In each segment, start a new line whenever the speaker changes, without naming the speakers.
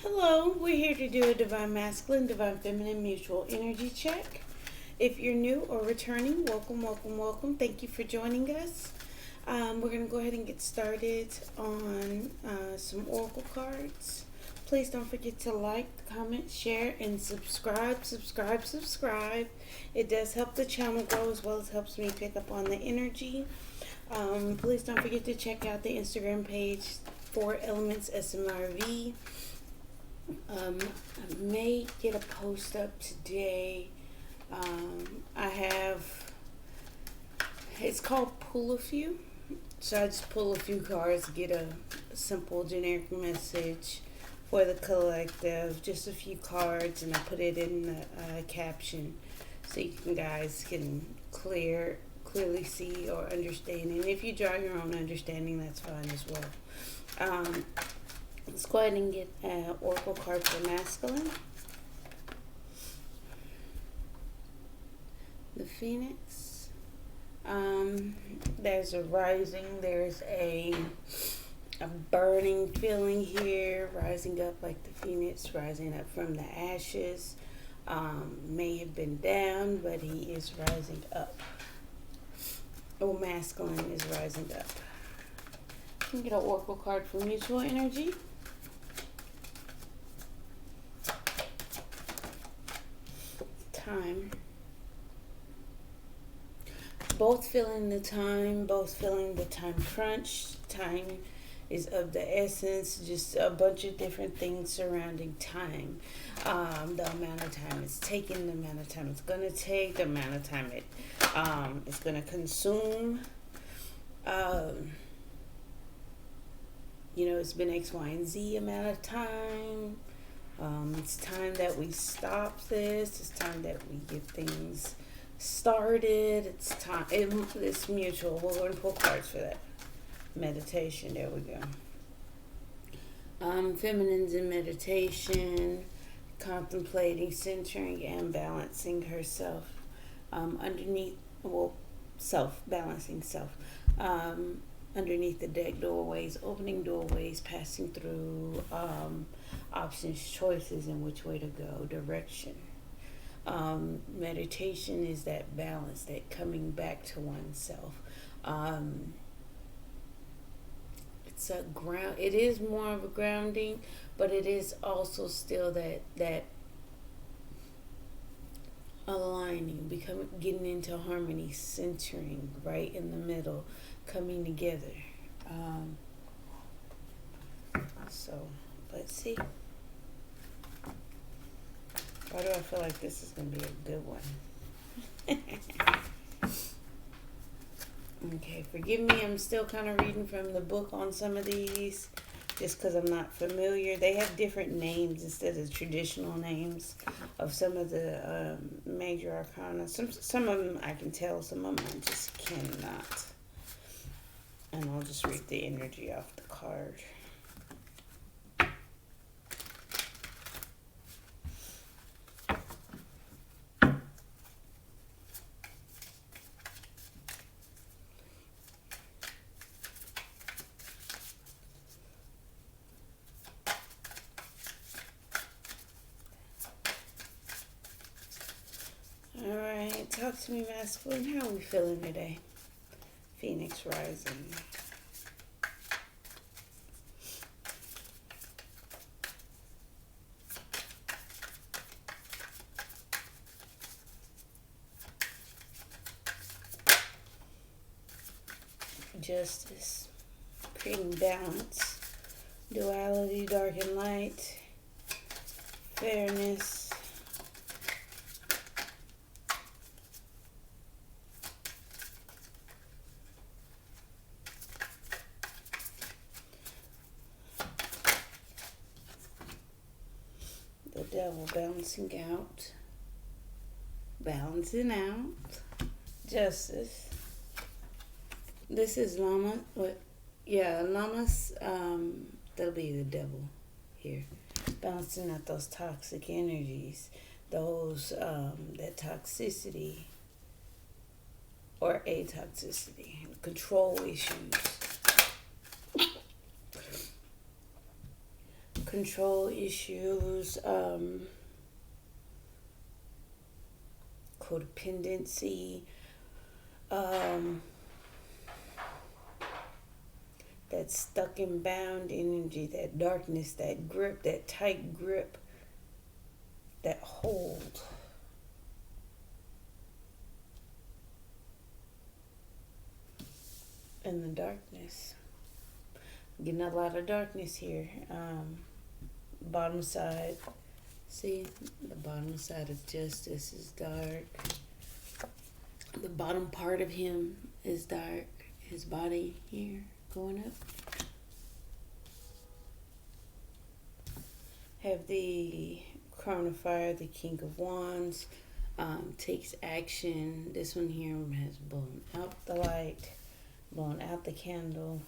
Hello, we're here to do a Divine Masculine, Divine Feminine mutual energy check. If you're new or returning, welcome, welcome, welcome. Thank you for joining us. We're going to go ahead and get started on some oracle cards. Please don't forget to like, comment, share, and subscribe. It does help the channel grow as well as helps me pick up on the energy. Please don't forget to check out the Instagram page for Elements SMRV. I may get a post up today. It's called Pull a Few. So I just pull a few cards, get a simple generic message for the collective, just a few cards, and I put it in the caption so you guys can clearly see or understand. And if you draw your own understanding, that's fine as well. Let's go ahead and get an oracle card for masculine. The Phoenix. There's a rising. There's a burning feeling here, rising up like the Phoenix, rising up from the ashes. May have been down, but he is rising up. Oh, masculine is rising up. You can get an oracle card for mutual energy. Time. Both feeling the time crunch. Time is of the essence, just a bunch of different things surrounding time. The amount of time it's taking, the amount of time it's going to take, the amount of time it's going to consume. It's been X, Y, and Z amount of time. It's time that we stop this. It's time that we get things started. It's time. It's mutual. We're going to pull cards for that. Meditation. There we go. Feminine's in meditation, contemplating, centering, and balancing herself. Balancing self. Underneath the deck, doorways, opening doorways, passing through, options, choices, and which way to go, direction. Meditation is that balance, that coming back to oneself. It's a ground. It is more of a grounding, but it is also still that aligning, getting into harmony, centering, right in the middle, coming together. So let's see. Why do I feel like this is going to be a good one? Okay, forgive me. I'm still kind of reading from the book on some of these, just because I'm not familiar. They have different names instead of traditional names of some of the major arcana. Some of them I can tell, some of them I just cannot. And I'll just read the energy off the card. Alright, talk to me, masculine. How are we feeling today? Phoenix rising. Justice. Creating balance. Duality, dark and light. Fairness. The devil balancing out. Balancing out. Justice. This is Lama. What? Yeah, Lama's. That'll be the devil here. Balancing out those toxic energies. Those, that toxicity. Or atoxicity. Control issues. control issues, codependency, um, that stuck and bound energy, that darkness, that grip, that tight grip, that hold. And the darkness. Getting a lot of darkness here. Bottom side. See, the bottom side of justice is dark. The bottom part of him is dark. His body here going up. Have the Crown of Fire, the King of Wands, takes action. This one here has blown out the light, blown out the candle,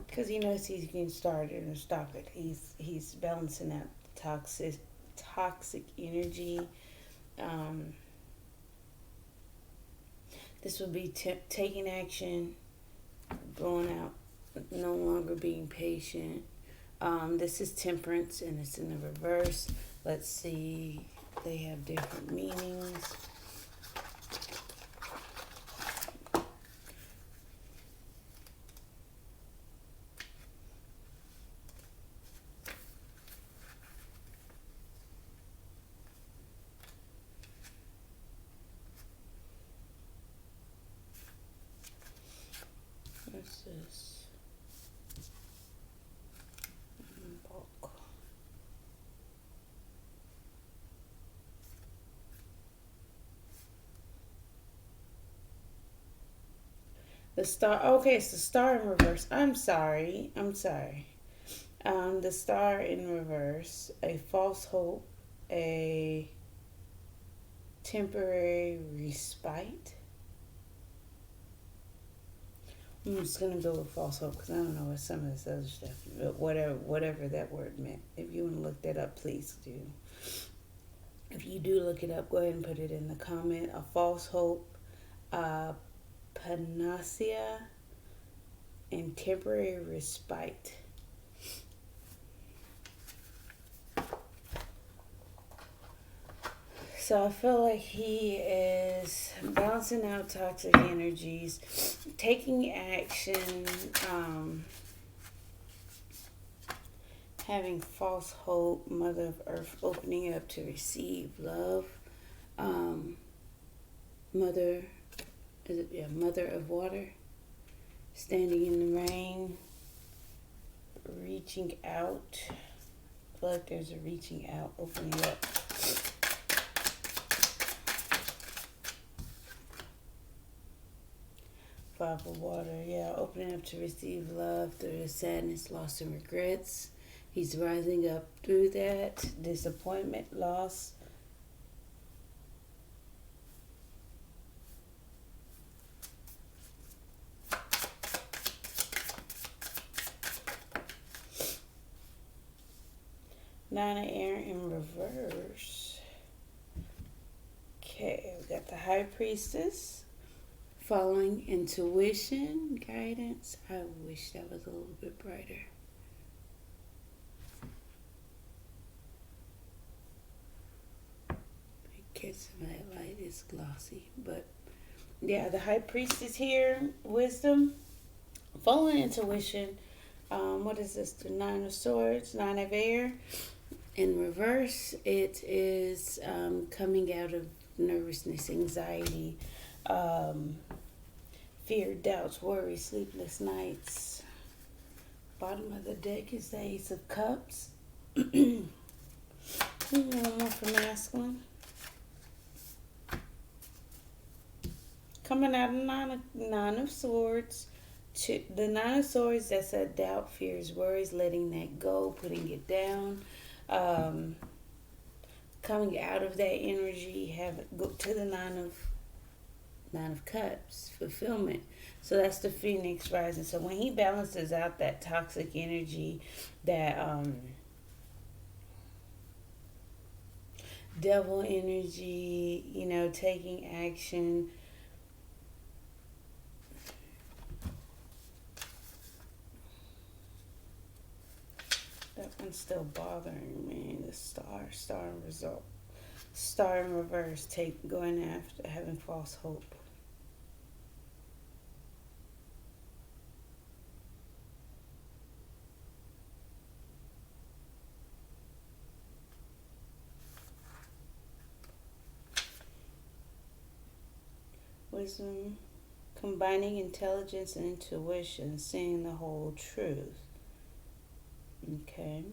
because he knows he's getting started and stop it. He's balancing out the toxic energy. This would be taking action, blowing out, no longer being patient. This is Temperance, and it's in the reverse. Let's see. They have different meanings. What's this? Bulk. The star. Okay, it's the star in reverse. I'm sorry. The star in reverse. A false hope. A temporary respite. I'm just gonna go with false hope because I don't know what some of this other stuff. But whatever that word meant. If you want to look that up, please do. If you do look it up, go ahead and put it in the comment. A false hope, panacea, and temporary respite. So I feel like he is balancing out toxic energies, taking action, having false hope, Mother of Earth opening up to receive love, Mother of Water, standing in the rain, reaching out. I feel like there's a reaching out, opening up. Five of Water, yeah, opening up to receive love through the sadness, loss, and regrets. He's rising up through that disappointment, loss. Nine of Air in reverse. Okay, we got the High Priestess. Following intuition, guidance. I wish that was a little bit brighter. Catch some of that light, it's glossy. But yeah, the High Priestess here, wisdom, following intuition. What is this? The Nine of Swords, Nine of Air. In reverse, it is coming out of nervousness, anxiety, fear, doubts, worry, sleepless nights. Bottom of the deck is the Ace of Cups. One more for masculine. Coming out of Nine of Swords. The Nine of Swords, that's that doubt, fears, worries, letting that go, putting it down. Coming out of that energy, go to the Nine of Cups, fulfillment. So that's the Phoenix rising. So when he balances out that toxic energy, that devil energy, taking action, that one one's still bothering me. The star in result, star in reverse. Take going after having false hope. Wisdom, combining intelligence and intuition, seeing the whole truth. Okay.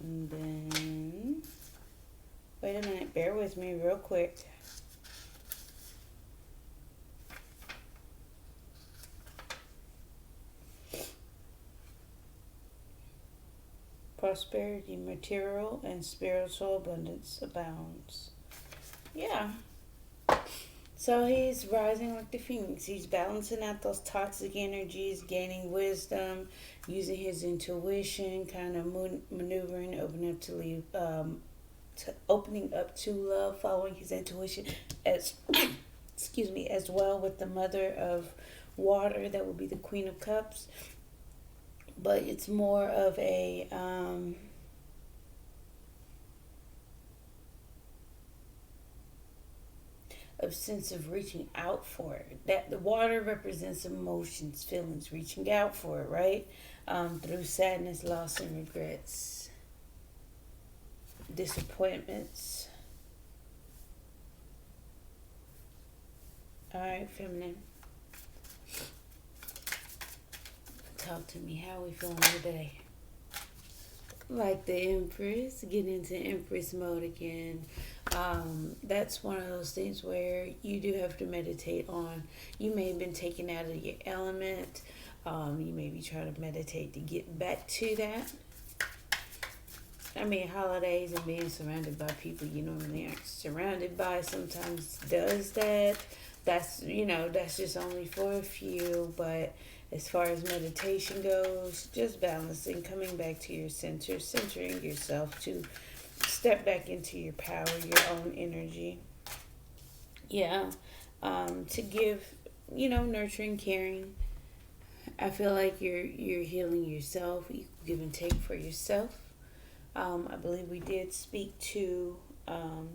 And then, wait a minute, bear with me real quick. Prosperity, material, and spiritual abundance abounds. Yeah. So he's rising like the phoenix. He's balancing out those toxic energies, gaining wisdom, using his intuition, kind of maneuvering, opening up to love, following his intuition, as excuse me, as well with the mother of water, that would be the Queen of Cups. But it's more of a sense of reaching out for it. That the water represents emotions, feelings, reaching out for it, right? Through sadness, loss, and regrets, disappointments. All right, feminine. Talk to me. How are we feeling today? Like the Empress, get into Empress mode again. That's one of those things where you do have to meditate on. You may have been taken out of your element. You may be trying to meditate to get back to that. I mean, holidays and being surrounded by people you normally aren't surrounded by sometimes does that. That's just only for a few, but as far as meditation goes, just balancing, coming back to your center, centering yourself to step back into your power, your own energy. Yeah. To give, nurturing, caring. I feel like you're healing yourself. You give and take for yourself. I believe we did speak to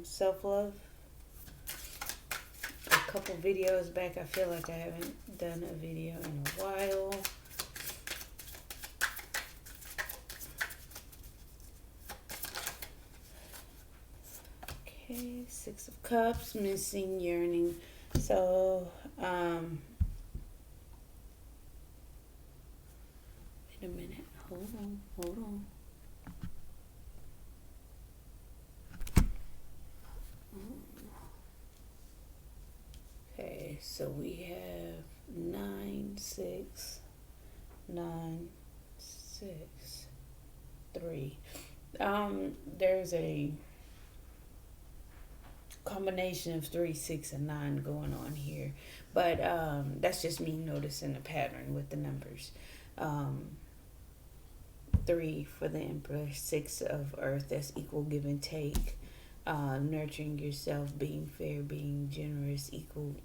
self-love a couple videos back. I feel like I haven't done a video in a while. Okay, Six of Cups, missing, yearning. So, wait a minute. Hold on. Okay, so we have 9, 6, 9, 6, 3. There's a combination of 3, 6, and 9 going on here, but that's just me noticing a pattern with the numbers. 3 for the Emperor, 6 of Earth, that's equal give and take. Nurturing yourself, being fair, being generous, equal,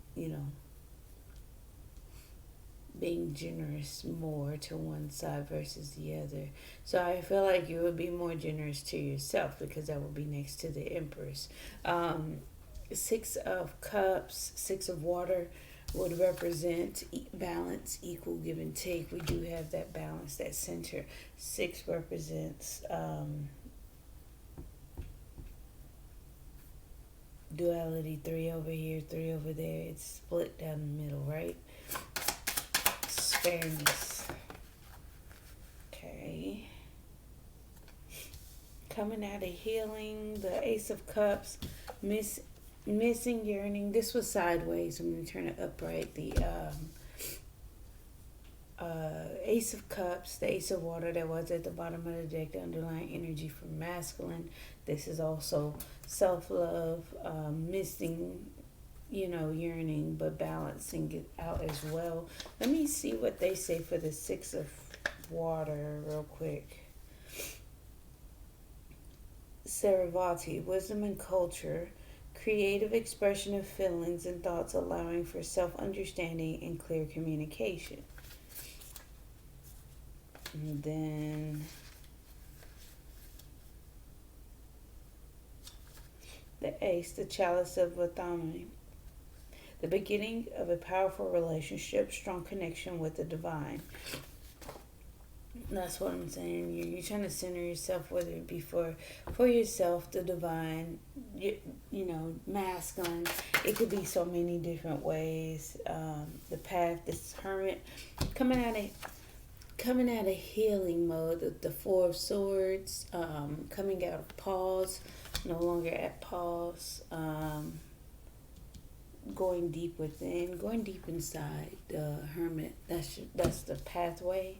being generous more to one side versus the other. So I feel like you would be more generous to yourself because that would be next to the Empress. 6 of Cups, 6 of Water would represent balance, equal give and take. We do have that balance, that center. 6 represents duality, 3 over here, 3 over there. It's split down the middle, right? It's fairness. Okay. Coming out of healing, the Ace of Cups, missing, yearning. This was sideways. I'm going to turn it upright. The Ace of Cups, the Ace of Water that was at the bottom of the deck, the underlying energy for masculine. This is also self-love, missing, yearning, but balancing it out as well. Let me see what they say for the 6 of Water real quick. Saravati, wisdom and culture, creative expression of feelings and thoughts, allowing for self-understanding and clear communication. And then the Ace, the Chalice of Vathamani. The beginning of a powerful relationship, strong connection with the divine. That's what I'm saying. You're trying to center yourself, whether it be for yourself, the divine, masculine. It could be so many different ways. The path, this hermit, coming out of healing mode. The Four of Swords, coming out of pause, no longer at pause. Going deep within, going deep inside. The hermit. That's the pathway.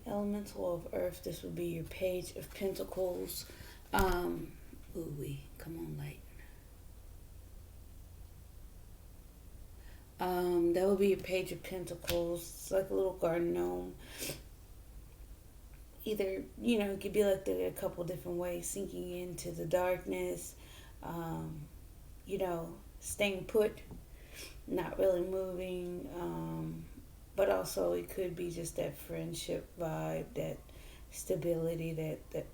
Elemental of Earth. This would be your Page of Pentacles. Come on, light. That would be your Page of Pentacles. It's like a little garden gnome. Either, it could be like a couple different ways. Sinking into the darkness. Staying put. Not really moving. But also it could be just that friendship vibe, that stability, that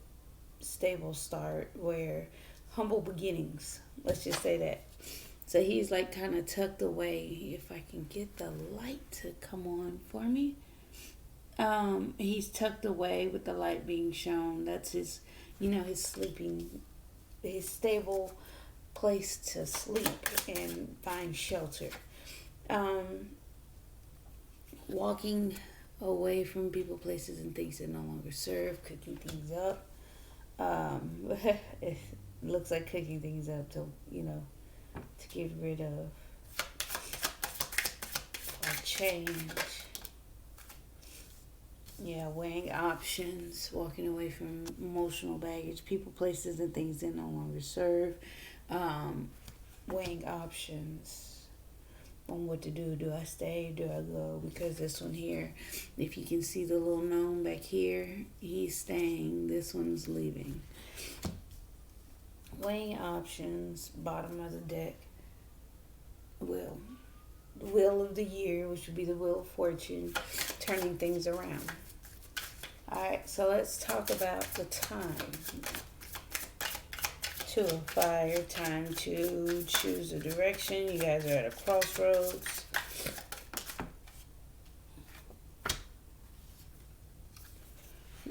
stable start, where humble beginnings. Let's just say that. So he's like kind of tucked away. If I can get the light to come on for me. He's tucked away with the light being shown. That's his, his sleeping, his stable place to sleep and find shelter. Walking away from people, places, and things that no longer serve, cooking things up. It looks like cooking things up to get rid of or change. Yeah, weighing options, walking away from emotional baggage, people, places, and things that no longer serve. Weighing options on what to do. Do I stay? Do I go? Because this one here, if you can see the little gnome back here, he's staying. This one's leaving. Weighing options, bottom of the deck. The Wheel of the Year, which would be the Wheel of Fortune, turning things around. Alright, so let's talk about the time. Two of Fire, time to choose a direction. You guys are at a crossroads.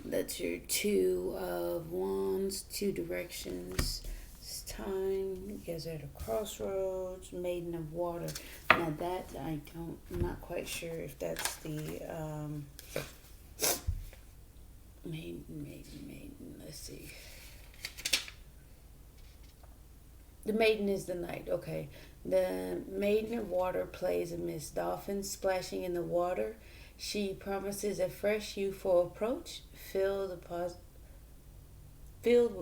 That's your Two of Wands, two directions. It's time. You guys are at a crossroads. Maiden of Water. Now that I'm not quite sure if that's the maiden. Let's see. The Maiden is the Knight. Okay. The Maiden of Water plays amidst dolphins splashing in the water. She promises a fresh, youthful approach, filled with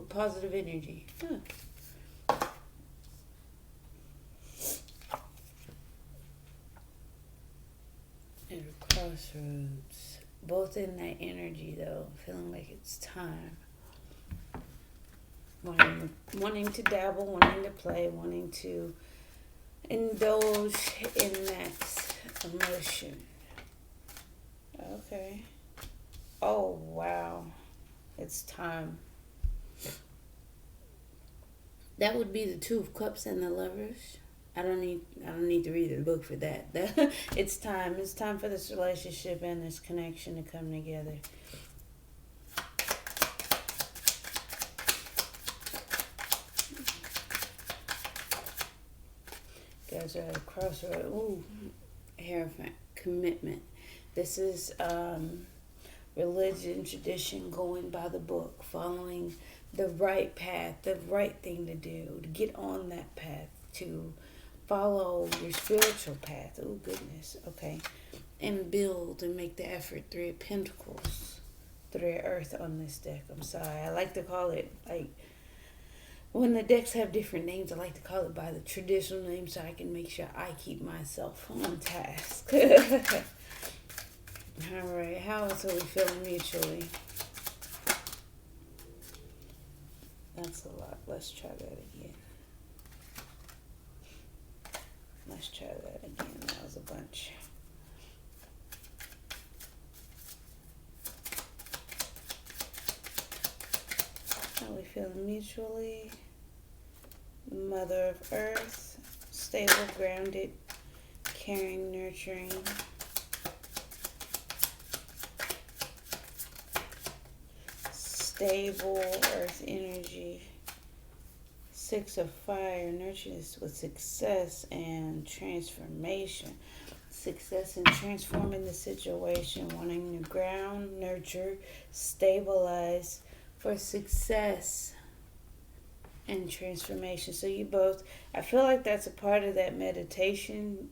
positive energy. At a crossroads. Both in that energy, though. Feeling like it's time. Wanting to dabble, wanting to play, wanting to indulge in that emotion. Okay. Oh, wow. It's time. That would be the Two of Cups and the Lovers. I don't need to read the book for that. It's time. It's time for this relationship and this connection to come together. Guys are at a crossroad. Ooh, Hierophant, commitment. This is religion, tradition, going by the book, following the right path, the right thing to do, to get on that path, to follow your spiritual path. Oh, goodness. Okay. And build and make the effort. Three of Pentacles. Three of Earth on this deck. I'm sorry. I like to call it, when the decks have different names, I like to call it by the traditional name so I can make sure I keep myself on task. Alright, how else are we feeling mutually? That's a lot. Let's try that again. Let's try that again. That was a bunch. How we feeling mutually? Mother of Earth, stable, grounded, caring, nurturing. Stable Earth energy. Six of Fire, nurturing this with success and transformation. Success in transforming the situation, wanting to ground, nurture, stabilize for success and transformation. So you both, I feel like that's a part of that meditation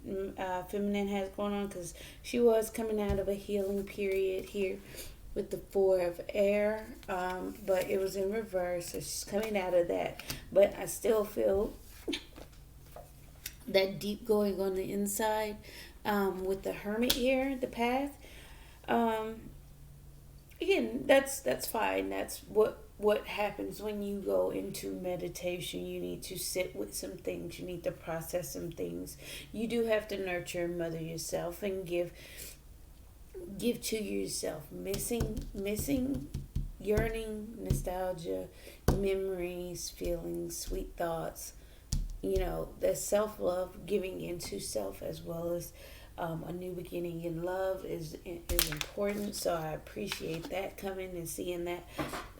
feminine has going on, because she was coming out of a healing period here with the Four of Air, but it was in reverse, so she's coming out of that. But I still feel that deep going on the inside with the Hermit here, the path. Again, that's fine. That's what happens when you go into meditation. You need to sit with some things. You need to process some things. You do have to nurture and mother yourself and give to yourself. Missing, yearning, nostalgia, memories, feelings, sweet thoughts. The self-love, giving into self, as well as a new beginning in love is important. So I appreciate that coming and seeing that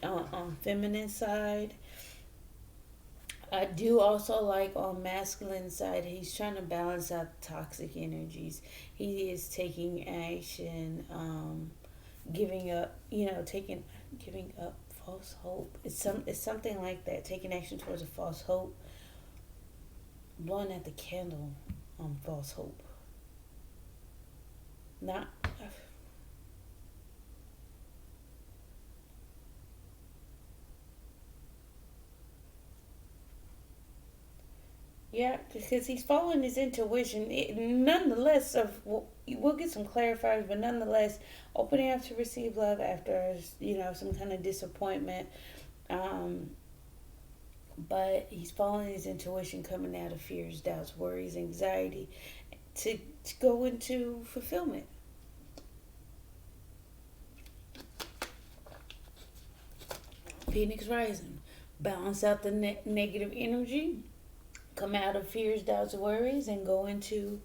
on feminine side. I do also like on masculine side, he's trying to balance out toxic energies. He is taking action, giving up, giving up false hope. It's something like that. Taking action towards a false hope. Blowing at the candle on false hope. Not. Yeah, because he's following his intuition. Nonetheless, we'll get some clarifiers, but nonetheless, opening up to receive love after some kind of disappointment. But he's following his intuition, coming out of fears, doubts, worries, anxiety, to go into fulfillment. Phoenix rising, balance out the negative energy, come out of fears, doubts, worries, and go into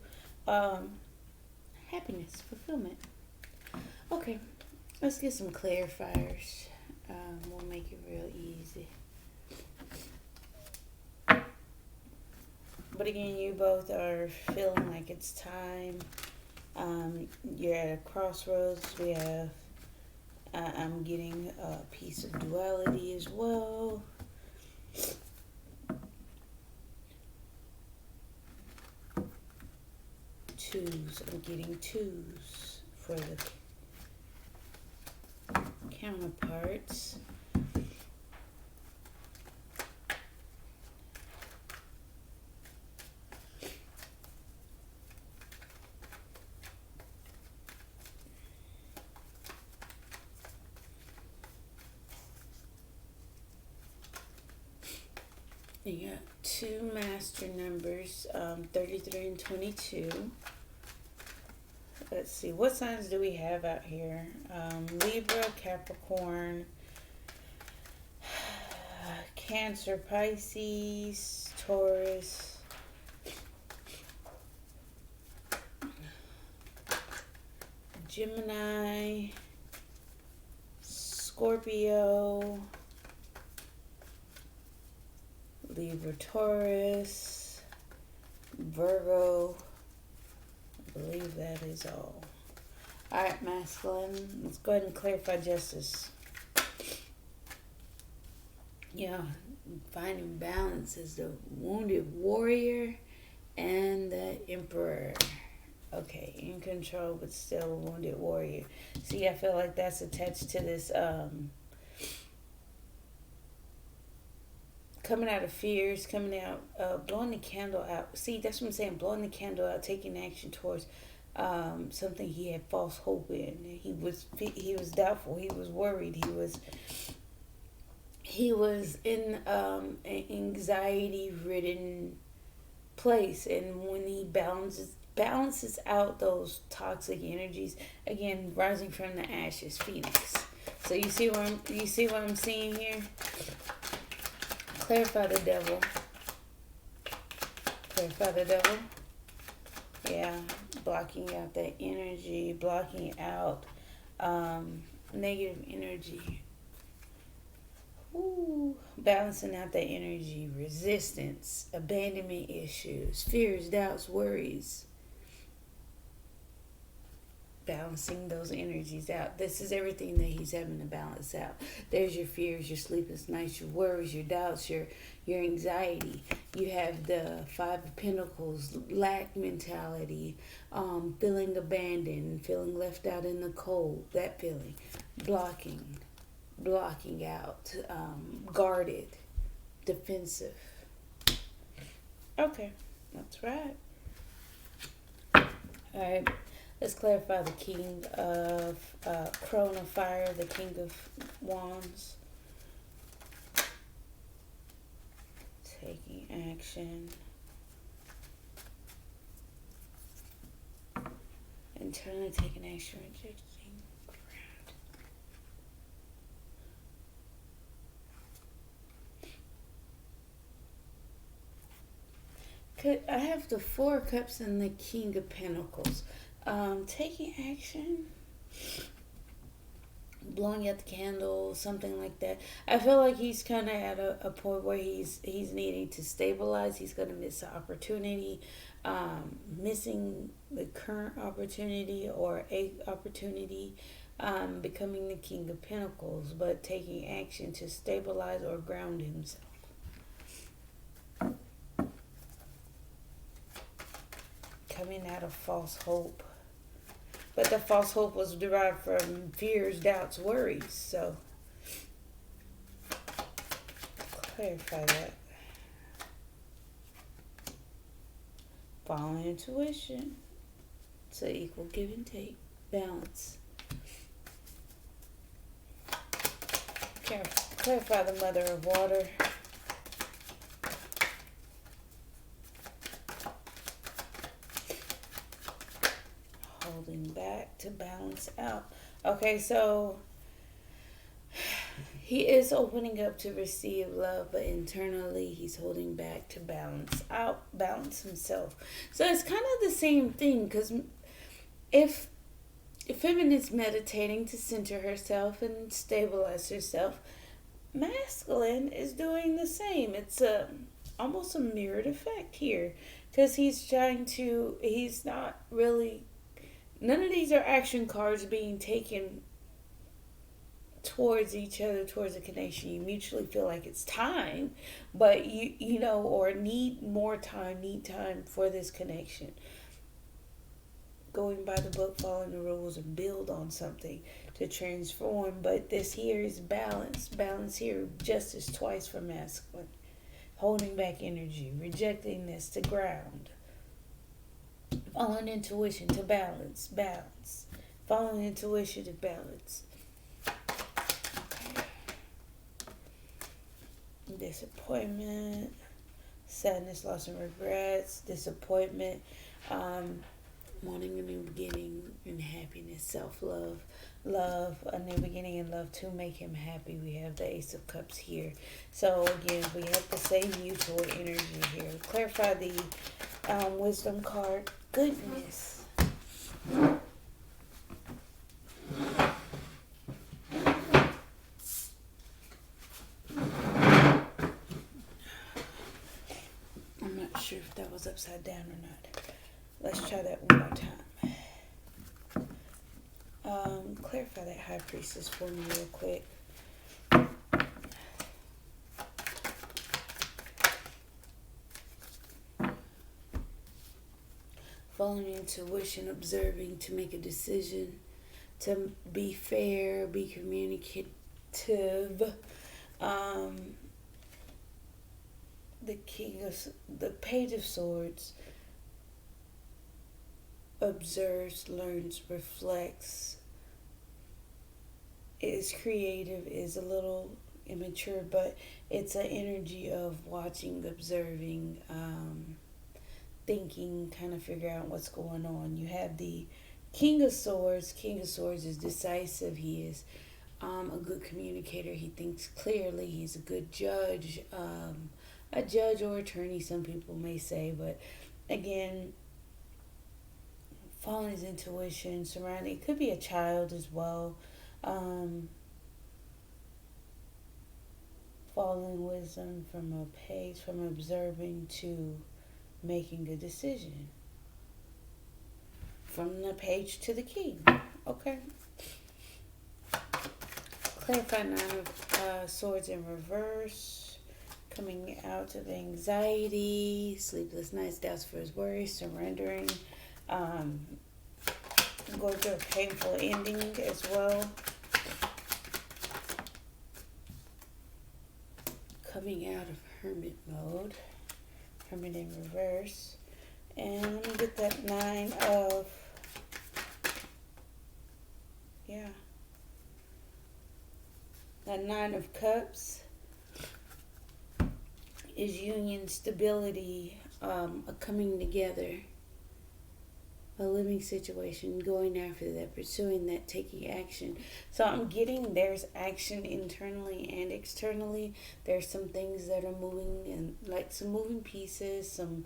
happiness, fulfillment. Okay, let's get some clarifiers. We'll make it real easy. But again, you both are feeling like it's time. You're at a crossroads. We have, I'm getting a piece of duality as well. Twos. I'm getting twos for the counterparts. You got two master numbers, 33 and 22. Let's see, what signs do we have out here? Libra, Capricorn, Cancer, Pisces, Taurus, Gemini, Scorpio, Libra, Taurus, Virgo. I believe that is all. Alright, masculine. Let's go ahead and clarify justice. Yeah, finding balance is the wounded warrior and the emperor. Okay, in control but still a wounded warrior. See, I feel like that's attached to this coming out of fears, coming out, blowing the candle out. See, that's what I'm saying, blowing the candle out, taking action towards something he had false hope in. He was doubtful, he was worried, he was in an anxiety ridden place, and when he balances out those toxic energies, again, rising from the ashes, phoenix. So you see what I'm seeing here. Clarify the devil. Clarify the devil. Yeah, blocking out that energy, blocking out negative energy. Ooh, balancing out that energy, resistance, abandonment issues, fears, doubts, worries. Balancing those energies out. This is everything that he's having to balance out. There's your fears, your sleepless nights, your worries, your doubts, your anxiety. You have the Five of Pentacles, lack mentality, feeling abandoned, feeling left out in the cold. That feeling, blocking out, guarded, defensive. Okay, that's right. All right. Let's clarify the King of Crown of Fire, the King of Wands. Taking action. Internally taking action, rejecting ground. I have the Four of Cups and the King of Pentacles. Taking action, blowing out the candle, something like that. I feel like he's kind of at a point where he's needing to stabilize. He's going to miss an opportunity, missing the current opportunity or a opportunity, becoming the King of Pentacles, but taking action to stabilize or ground himself. Coming out of false hope. But the false hope was derived from fears, doubts, worries. So, clarify that. Following intuition. So, equal give and take. Balance. Clarify the Mother of Water. Holding back to balance out. Okay, so he is opening up to receive love, but internally he's holding back to balance himself. So it's kind of the same thing, because if feminine is meditating to center herself and stabilize herself, masculine is doing the same. It's almost a mirrored effect here, because he's not really. None of these are action cards being taken towards each other, towards a connection. You mutually feel like it's time, but you know, or need more time, need time for this connection. Going by the book, following the rules, and build on something to transform. But this here is balance. Balance here, justice twice for masculine. Holding back energy, rejecting this to ground. Following intuition to balance. Following intuition to balance. Disappointment, sadness, loss, and regrets. Disappointment, wanting a new beginning and happiness, self-love, love, a new beginning and love to make him happy. We have the Ace of Cups here. So again, we have the same mutual energy here. Clarify the Wisdom card. Goodness. I'm not sure if that was upside down or not. Let's try that one more time. Clarify that High Priestess for me real quick. Following intuition, observing to make a decision, to be fair, be communicative. The Page of Swords observes, learns, reflects, is creative, is a little immature, but it's an energy of watching, observing, thinking, kind of figure out what's going on. You have the King of Swords. King of Swords is decisive. He is a good communicator. He thinks clearly. He's a good judge. A judge or attorney, some people may say, but again, following his intuition, surrounding, it could be a child as well. Um, Following wisdom from a page, from observing to making a decision. From the page to the king. Okay. Clarify nine of swords in reverse. Coming out of anxiety, sleepless nights, doubts, fears, worries, surrendering. Um, Going through a painful ending as well. Coming out of hermit mode. Hermit in reverse. And let me get that nine of, yeah, that nine of cups is union, stability, a coming together, a living situation, going after that, pursuing that, taking action. So I'm getting there's action internally and externally. There's some things that are moving, and like some moving pieces, some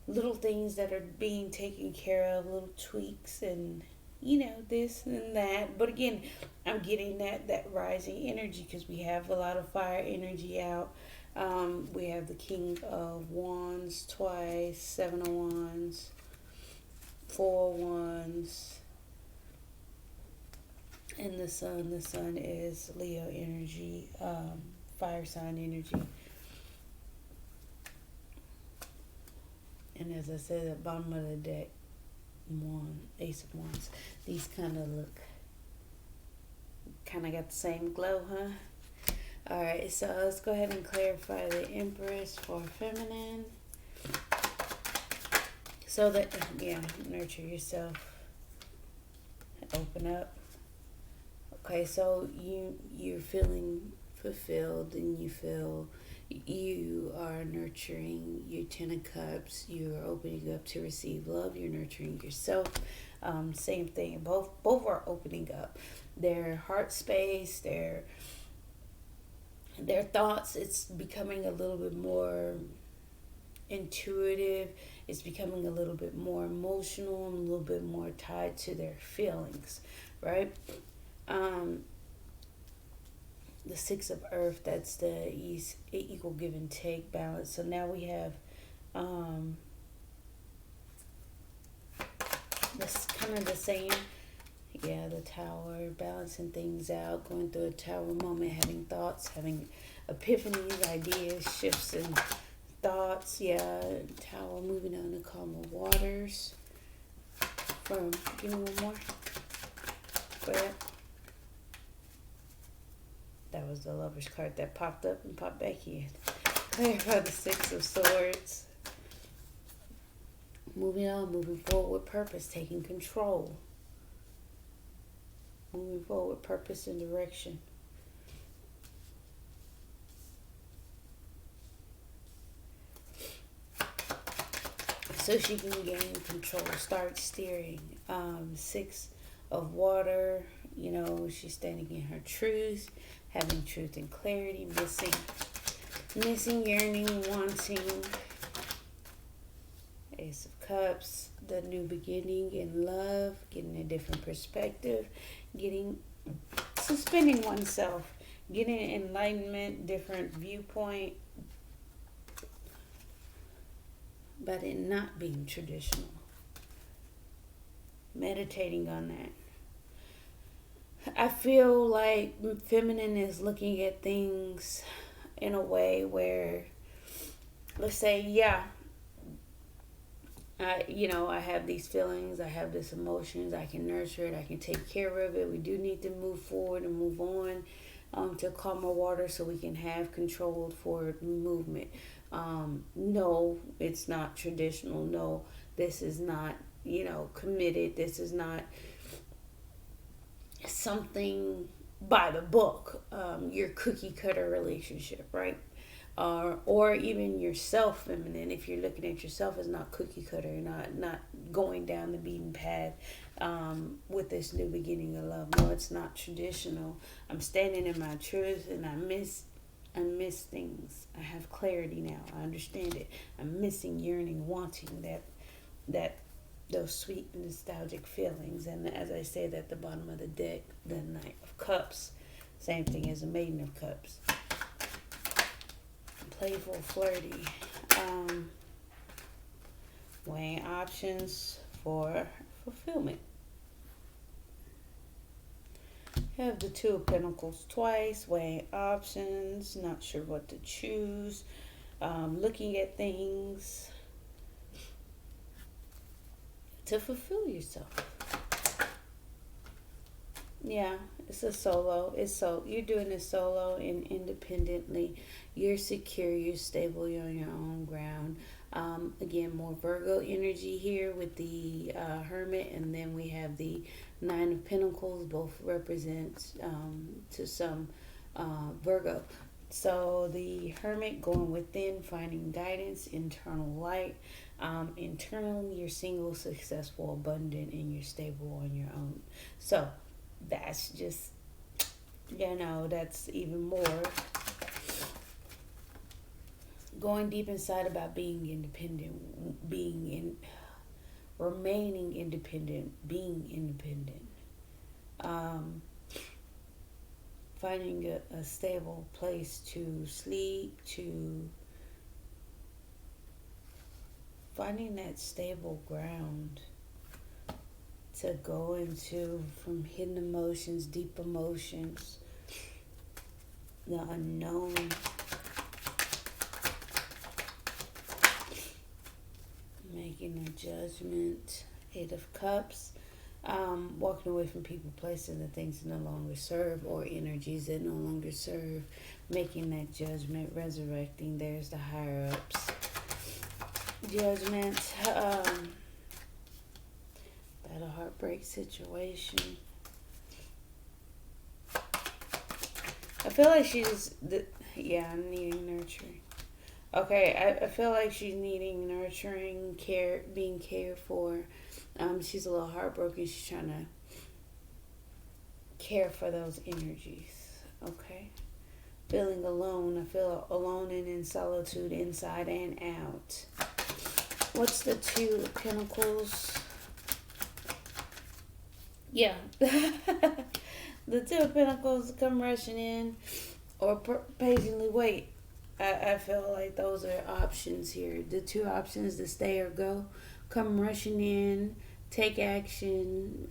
little things that are being taken care of, little tweaks, and this and that. But again, I'm getting that rising energy because we have a lot of fire energy out. We have the King of Wands twice, Seven of Wands, Four of Wands, and the Sun. The Sun is Leo energy, fire sign energy. And as I said, at the bottom of the deck, Ace of Wands. These kind of look, kind of got the same glow, huh? Alright, so let's go ahead and clarify the Empress for feminine. So that, yeah, nurture yourself. Open up. Okay, so you're feeling fulfilled, and you feel you are nurturing your Ten of Cups. You're opening up to receive love. You're nurturing yourself. Same thing. Both are opening up their heart space, their thoughts. It's becoming a little bit more intuitive. It's becoming a little bit more emotional and a little bit more tied to their feelings, right? The Six of Earth, that's the equal give and take balance. So now we have this kind of the same, yeah, the Tower, balancing things out, going through a Tower moment, having thoughts, having epiphanies, ideas, shifts in thoughts. Yeah, Tower, moving on to calmer waters. Give me one more. Go ahead. That was the Lover's card that popped up and popped back in. Clarify the Six of Swords. Moving on, moving forward with purpose, taking control. Moving forward with purpose and direction. So she can gain control, start steering. Six of Water, she's standing in her truth, having truth and clarity, missing, yearning, wanting. Ace of Cups, the new beginning in love, getting a different perspective, suspending oneself, getting enlightenment, different viewpoint, but it not being traditional. Meditating on that. I feel like feminine is looking at things in a way where, let's say, yeah, I have these feelings, I have this emotions, I can nurture it, I can take care of it. We do need to move forward and move on to calmer water so we can have controlled forward movement. No, it's not traditional. No, this is not, committed. This is not something by the book, your cookie cutter relationship, right? Or even yourself, feminine. If you're looking at yourself as not cookie cutter, not going down the beaten path, with this new beginning of love. No, it's not traditional. I'm standing in my truth, and I miss things. I have clarity now. I understand it. I'm missing, yearning, wanting that those sweet nostalgic feelings. And as I said at the bottom of the deck, the Knight of Cups, same thing as a Maiden of Cups. Playful, flirty, weighing options for fulfillment. Have the Two of Pentacles twice, weighing options, not sure what to choose, looking at things to fulfill yourself. Yeah, it's a solo. You're doing it solo and independently. You're secure, you're stable, you're on your own ground. Again, more Virgo energy here with the Hermit, and then we have the Nine of Pentacles. Both represent to some Virgo. So the Hermit, going within, finding guidance, internal light. Internally, you're single, successful, abundant, and you're stable on your own. So that's just, that's even more going deep inside about being independent, remaining independent, being independent, finding a stable place to sleep, to finding that stable ground to go into, from hidden emotions, deep emotions, the unknown. Making a judgment. Eight of Cups. Walking away from people, places, and things that no longer serve, or energies that no longer serve. Making that judgment, resurrecting. There's the higher ups. Judgment. At a heartbreak situation. I feel like I'm needing nurturing. Okay, I feel like she's needing nurturing, care, being cared for. She's a little heartbroken. She's trying to care for those energies. Okay. Feeling alone. I feel alone and in solitude, inside and out. What's the Two of Pentacles? Yeah. The Two of Pentacles come rushing in, or patiently wait. I feel like those are options here. The two options, the stay or go, come rushing in, take action,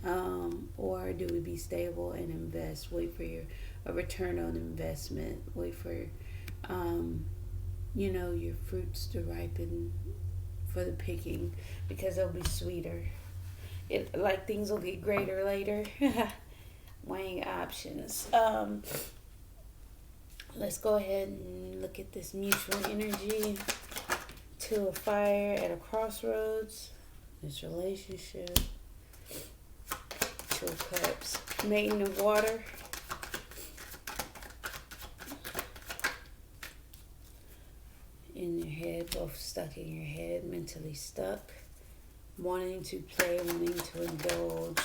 or do we be stable and invest? Wait for a return on investment. Wait for, your fruits to ripen for the picking, because they'll be sweeter. Things will get greater later. Weighing options. Let's go ahead and look at this mutual energy. Two of Fire at a crossroads. This relationship. Two of Cups. Maiden of Water. In your head, both stuck in your head, mentally stuck. Wanting to play, wanting to indulge.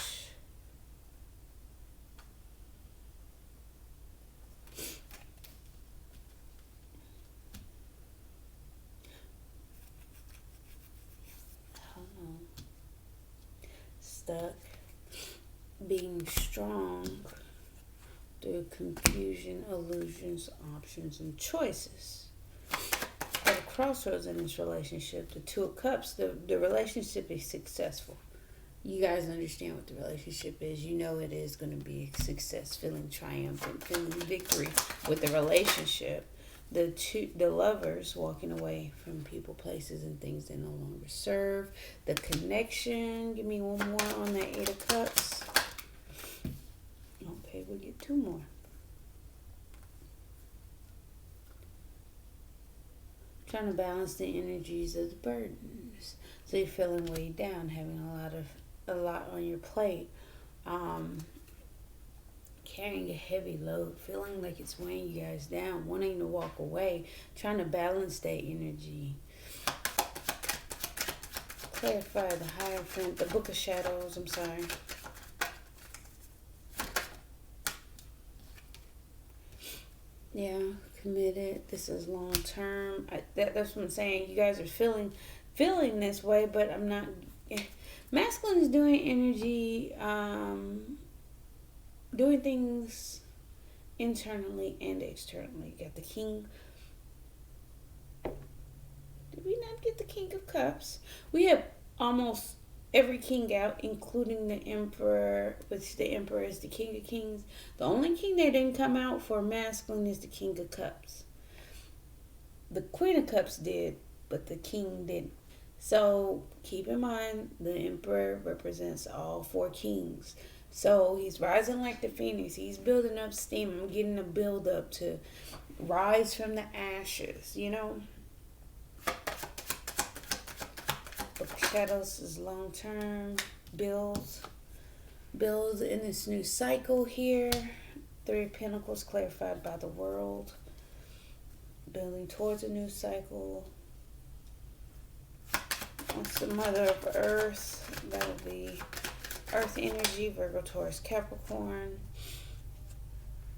Stuck, being strong through confusion, illusions, options, and choices. At a crossroads in this relationship, the Two of Cups, the relationship is successful. You guys understand what the relationship is. You know it is going to be a success, feeling triumphant, feeling victory with the relationship. The lovers walking away from people, places, and things they no longer serve. The connection. Give me one more on that Eight of Cups. Okay, we'll get two more. Trying to balance the energies of the burdens. So you're feeling weighed down, having a lot on your plate. carrying a heavy load, feeling like it's weighing you guys down, wanting to walk away, trying to balance that energy. Clarify the Hierophant, the Book of Shadows, I'm sorry. Yeah, committed. This is long term. That's what I'm saying. You guys are feeling this way, but I'm not. Masculine is doing energy, doing things internally and externally. Got the King. Did we not get the King of Cups? We have almost every king out, including the Emperor, which the Emperor is the King of Kings. The only king that didn't come out for masculine is the King of Cups. The Queen of Cups did, but the King didn't. So keep in mind, the Emperor represents all four kings. So he's rising like the phoenix. He's building up steam. I'm getting a build up to rise from the ashes, you know. Book of Shadows is long term. Builds in this new cycle here. Three of Pentacles clarified by the World. Building towards a new cycle. What's the Mother of Earth? That'll be Earth energy, Virgo, Taurus, Capricorn.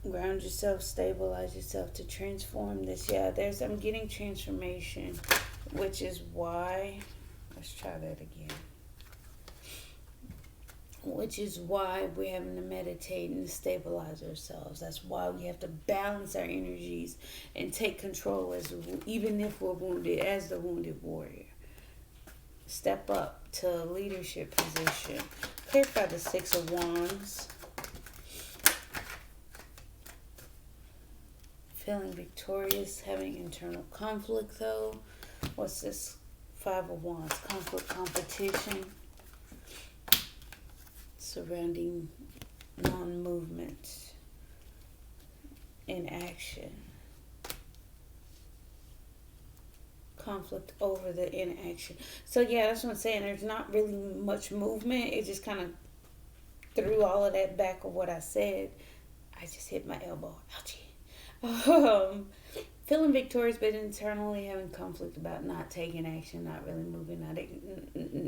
Ground yourself, stabilize yourself to transform this. Yeah, I'm getting transformation, which is why, let's try that again. Which is why we're having to meditate and stabilize ourselves. That's why we have to balance our energies and take control, even if we're wounded, as the wounded warrior. Step up to a leadership position. Clarify the Six of Wands. Feeling victorious, having internal conflict though. What's this? Five of Wands. Conflict, competition. Surrounding non-movement. Inaction. Conflict over the inaction. So yeah, that's what I'm saying. There's not really much movement. It just kind of threw all of that back of what I said. I just hit my elbow. Ouchie. Feeling victorious, but internally having conflict about not taking action, not really moving,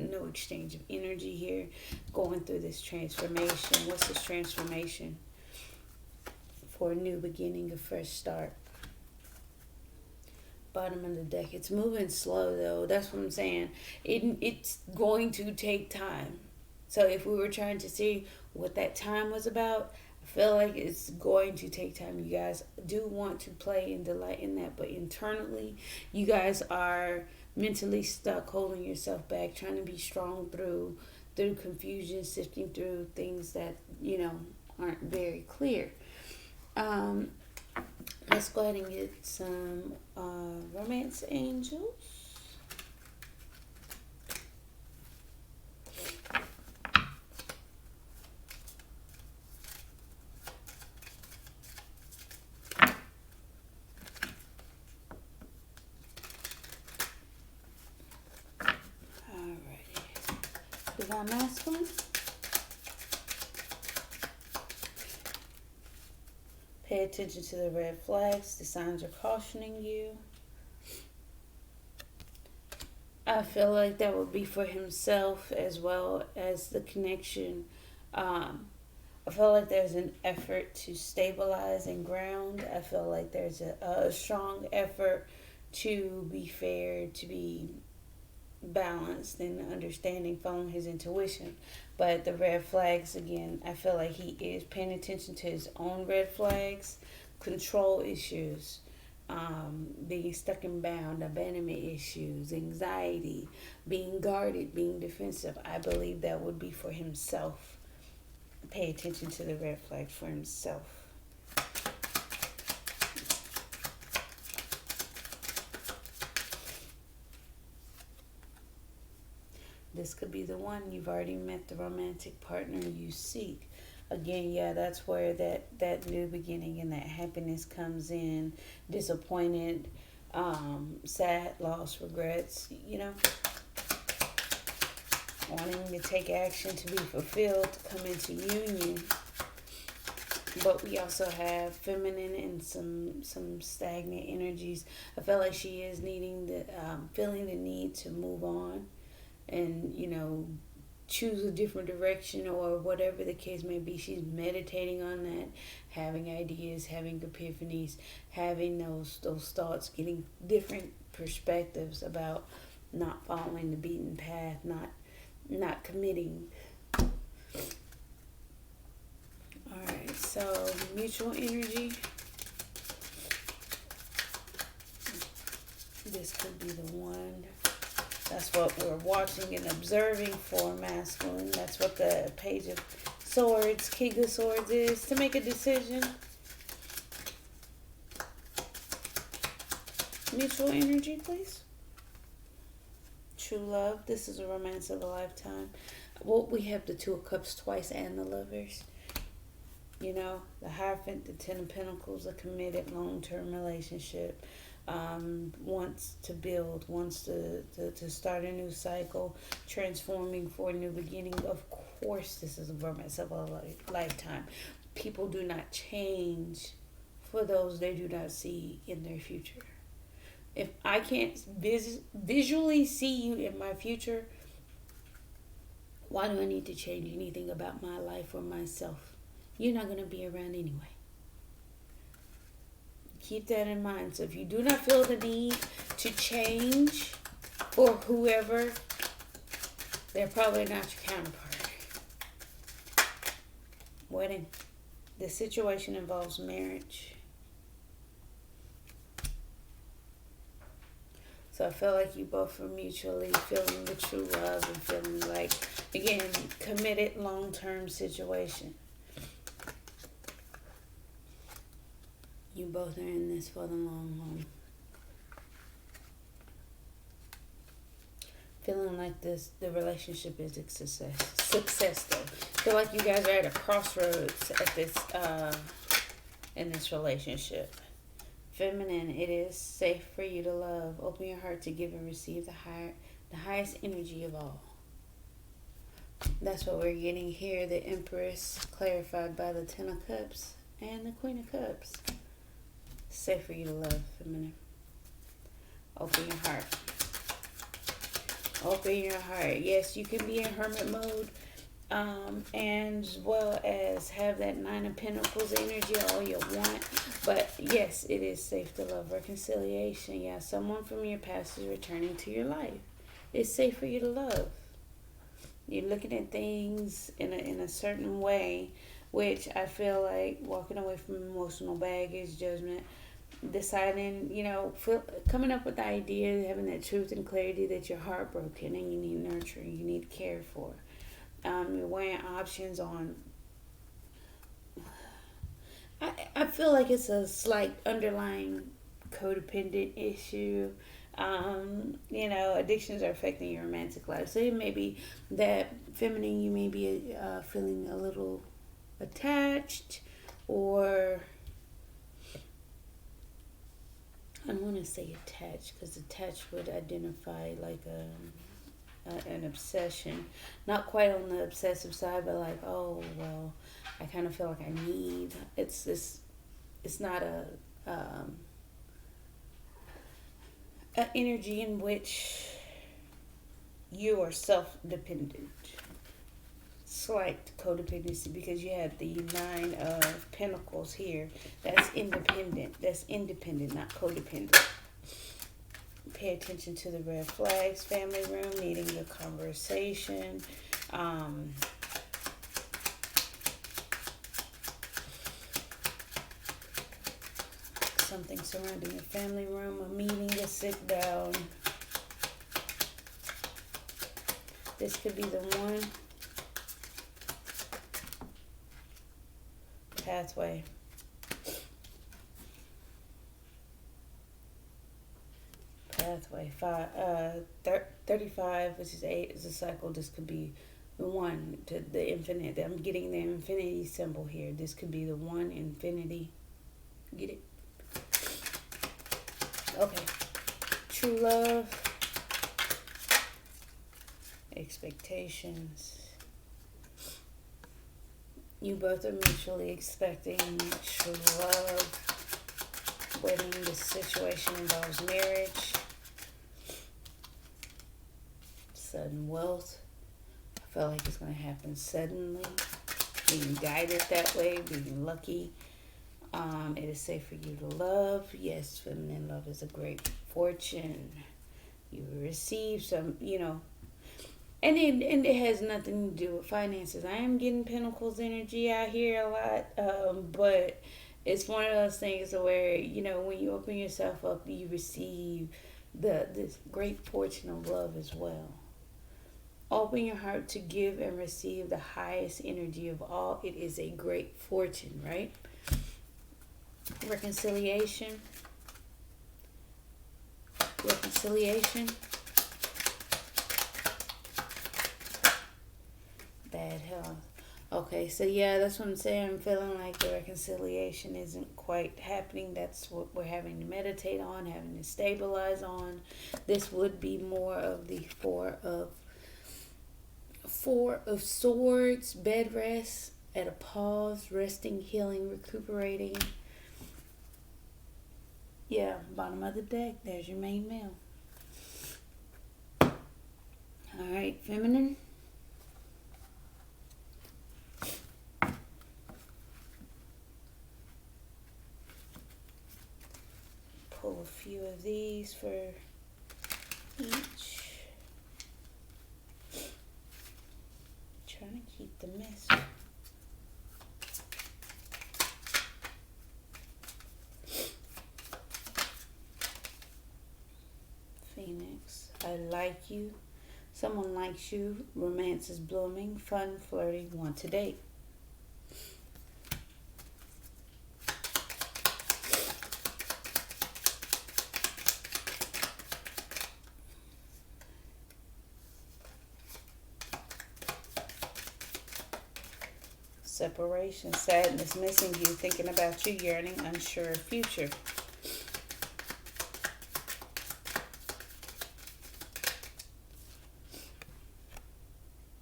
no exchange of energy here. Going through this transformation. What's this transformation? For a new beginning, a fresh start. Bottom of the deck. It's moving slow though. That's what I'm saying. It's going to take time. So if we were trying to see what that time was about, I feel like it's going to take time. You guys do want to play and delight in that, but internally, you guys are mentally stuck, holding yourself back, trying to be strong through confusion, sifting through things that, aren't very clear. Let's go ahead and get some romance angels. Alrighty. Divine Masculine. Pay attention to the red flags. The signs are cautioning you. I feel like that would be for himself as well as the connection. I feel like there's an effort to stabilize and ground. I feel like there's a strong effort to be fair, to be balanced and understanding, following his intuition. But the red flags, again, I feel like he is paying attention to his own red flags, control issues, being stuck and bound, abandonment issues, anxiety, being guarded, being defensive. I believe that would be for himself. Pay attention to the red flags for himself. This could be the one. You've already met the romantic partner you seek. Again, yeah, that's where that new beginning and that happiness comes in. Disappointed, sad, lost, regrets, wanting to take action, to be fulfilled, to come into union. but we also have feminine and some stagnant energies. I feel like she is needing the feeling the need to move on, and choose a different direction or whatever the case may be. She's meditating on that, having ideas, having epiphanies, having those thoughts, getting different perspectives about not following the beaten path, not committing. Alright, so mutual energy. This could be the one. That's what we're watching and observing for masculine. That's what the Page of Swords, King of Swords is. To make a decision. Mutual energy, please. True love. This is a romance of a lifetime. Well, we have the Two of Cups twice and the Lovers. The Hierophant, the Ten of Pentacles, a committed long-term relationship. Wants to build, wants to start a new cycle, transforming for a new beginning. Of course, this is a romance of a lifetime. People do not change for those they do not see in their future. If I can't visually see you in my future, why do I need to change anything about my life or myself? You're not going to be around anyway. Keep that in mind. So if you do not feel the need to change for whoever, they're probably not your counterpart. Wedding. This situation involves marriage. So I feel like you both are mutually feeling the true love and feeling like, again, committed long-term situation. You both are in this for the long haul. Feeling like the relationship is a success though. Feel like you guys are at a crossroads at this in this relationship. Feminine, it is safe for you to love. Open your heart to give and receive the highest energy of all. That's what we're getting here. The Empress clarified by the Ten of Cups and the Queen of Cups. Safe for you to love, feminine. Open your heart. Open your heart. Yes, you can be in hermit mode, and as well as have that Nine of Pentacles energy all you want. But yes, it is safe to love. Reconciliation. Yeah, someone from your past is returning to your life. It's safe for you to love. You're looking at things in a certain way, which I feel like walking away from emotional baggage, judgment, deciding, coming up with the idea, having that truth and clarity that you're heartbroken and you need nurturing, you need care for. You're weighing options on. I feel like it's a slight underlying codependent issue. Addictions are affecting your romantic life. So it may be that feminine, you may be feeling a little attached, or I don't want to say attached because attached would identify like an obsession. Not quite on the obsessive side, but like, oh, well, I kind of feel like I need. It's not a energy in which you are self-dependent. Slight codependency because you have the Nine of Pentacles here. That's independent. That's independent, not codependent. Pay attention to the red flags. Family room, needing the conversation. Something surrounding the family room, a meeting, a sit down. This could be the one. Pathway. Pathway. 35, which is 8, is a cycle. This could be the one to the infinite. I'm getting the infinity symbol here. This could be the one, infinity. Get it? Okay. True love. Expectations. You both are mutually expecting true love. Wedding, this situation involves marriage, sudden wealth. I feel like it's going to happen suddenly. Being guided that way, being lucky. It is safe for you to love. Yes, feminine love is a great fortune. You will receive some, and it has nothing to do with finances. I am getting Pentacles energy out here a lot, but it's one of those things where when you open yourself up, you receive this great fortune of love as well. Open your heart to give and receive the highest energy of all. It is a great fortune, right? Reconciliation. Bad health. Okay, so yeah, that's what I'm saying. I'm feeling like the reconciliation isn't quite happening. That's what we're having to meditate on, having to stabilize on. This would be more of the Four of Swords, bed rest, at a pause, resting, healing, recuperating. Yeah, bottom of the deck, there's your main male. Alright, feminine. Pull a few of these for each. Trying to keep the mess. Phoenix, I like you. Someone likes you. Romance is blooming. Fun, flirty, want to date. Separation, sadness, missing you, thinking about you, yearning, unsure of future.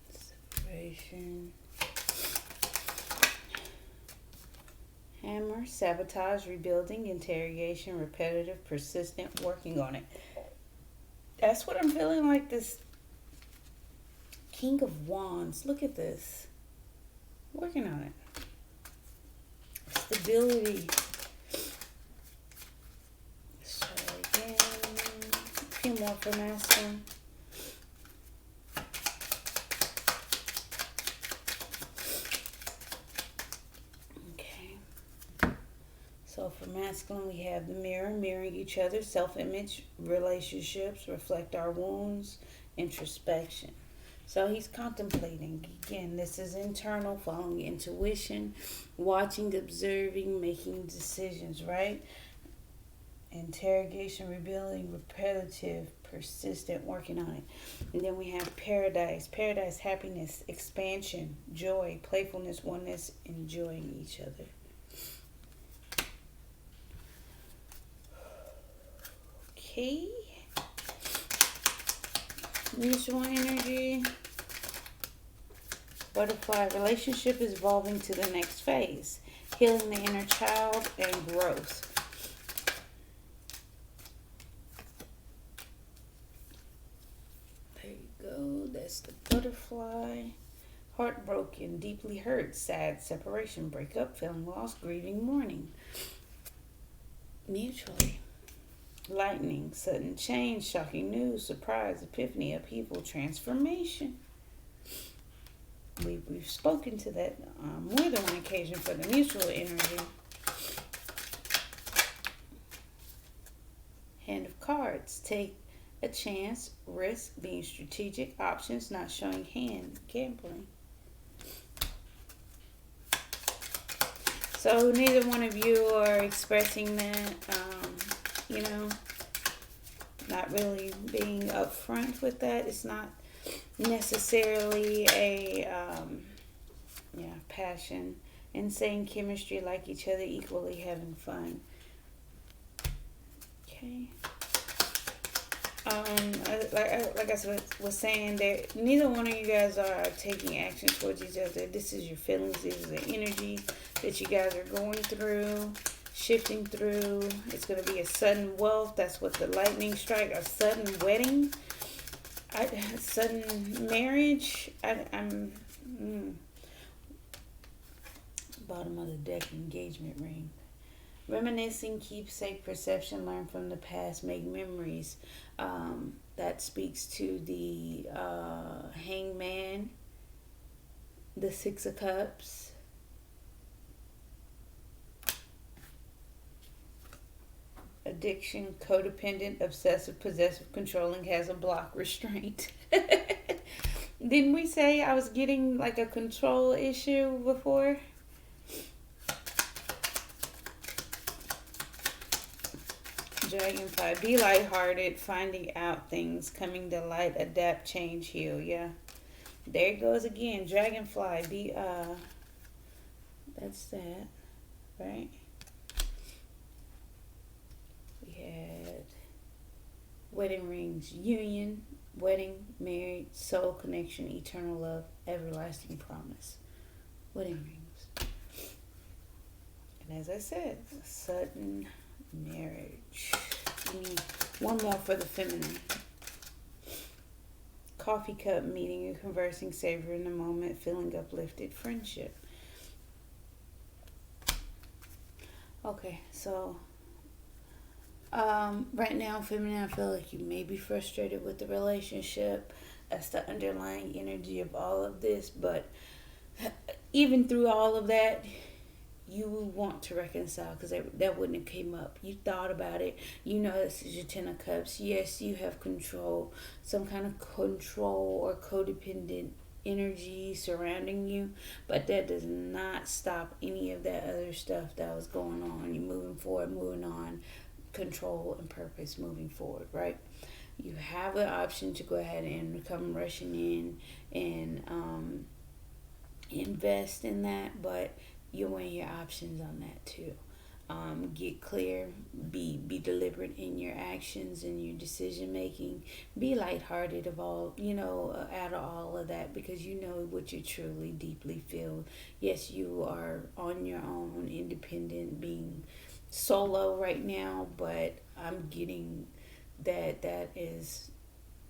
Separation. Hammer, sabotage, rebuilding, interrogation, repetitive, persistent, working on it. That's what I'm feeling like. This King of Wands, look at this. Working on it. Stability. Let's try again. A few more for masculine. Okay. So for masculine, we have the mirror, mirroring each other, self-image, relationships, reflect our wounds, introspection. So he's contemplating. Again, this is internal, following intuition, watching, observing, making decisions, right? Interrogation, rebuilding, repetitive, persistent, working on it. And then we have paradise. Paradise, happiness, expansion, joy, playfulness, oneness, enjoying each other. Okay. Mutual energy. Butterfly, relationship is evolving to the next phase. Healing the inner child and growth. There you go. That's the butterfly. Heartbroken, deeply hurt, sad, separation, breakup, feeling lost, grieving, mourning. Mutually. Lightning, sudden change, shocking news, surprise, epiphany, upheaval, transformation. We've spoken to that more than one occasion for the mutual energy. Hand of cards. Take a chance, risk, being strategic, options, not showing hand, gambling. So neither one of you are expressing that, not really being upfront with that. It's not necessarily a passion, insane chemistry, like each other, equally having fun. Okay. Like I was saying, that neither one of you guys are taking action towards each other. This is your feelings. This is the energy that you guys are going through, shifting through. It's going to be a sudden wealth. That's what the lightning strike. A sudden wedding. Sudden marriage. Bottom of the deck, engagement ring. Reminiscing, keepsake, perception, learn from the past, make memories. That speaks to the hangman, the Six of Cups. Addiction, codependent, obsessive, possessive, controlling, has a block, restraint. Didn't we say I was getting like a control issue before? Dragonfly, be lighthearted, finding out things, coming to light, adapt, change, heal. Yeah, there it goes again. Dragonfly, be that's that, right? We had wedding rings, union, wedding, married, soul connection, eternal love, everlasting promise. Wedding rings, and as I said, sudden marriage. One more for the feminine. Coffee cup, meeting and conversing, savoring the moment, feeling uplifted, friendship. Okay, so right now, feminine, I feel like you may be frustrated with the relationship. That's the underlying energy of all of this, but even through all of that, you want to reconcile, because that wouldn't have came up. You thought about it. You know this is your Ten of Cups. Yes, you have control, some kind of control or codependent energy surrounding you, but that does not stop any of that other stuff that was going on. You're moving forward, moving on, control and purpose, moving forward, right? You have an option to go ahead and come rushing in and invest in that, but you weigh your options on that too. Get clear, be deliberate in your actions and your decision making. Be lighthearted of all, out of all of that, because you know what you truly deeply feel. Yes, you are on your own, independent, being solo right now, but I'm getting that is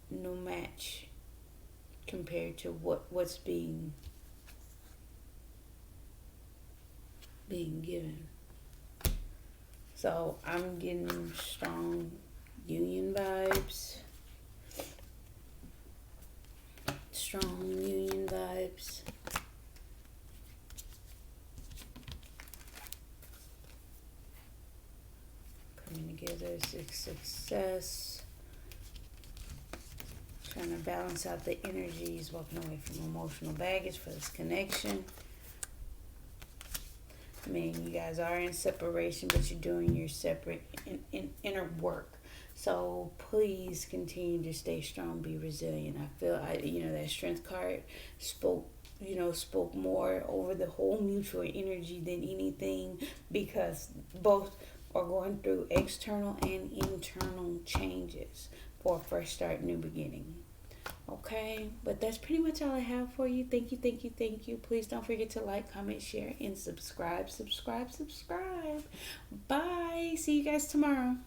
no match compared to what's being given. So I'm getting strong union vibes. Strong union vibes. Coming together, success. Trying to balance out the energies, walking away from emotional baggage for this connection. I mean, you guys are in separation, but you're doing your separate inner work. So please continue to stay strong, be resilient. I feel that strength card spoke more over the whole mutual energy than anything, because both are going through external and internal changes for a fresh start, new beginning. Okay, but that's pretty much all I have for you. Thank you, thank you, thank you. Please don't forget to like, comment, share, and subscribe. Bye. See you guys tomorrow.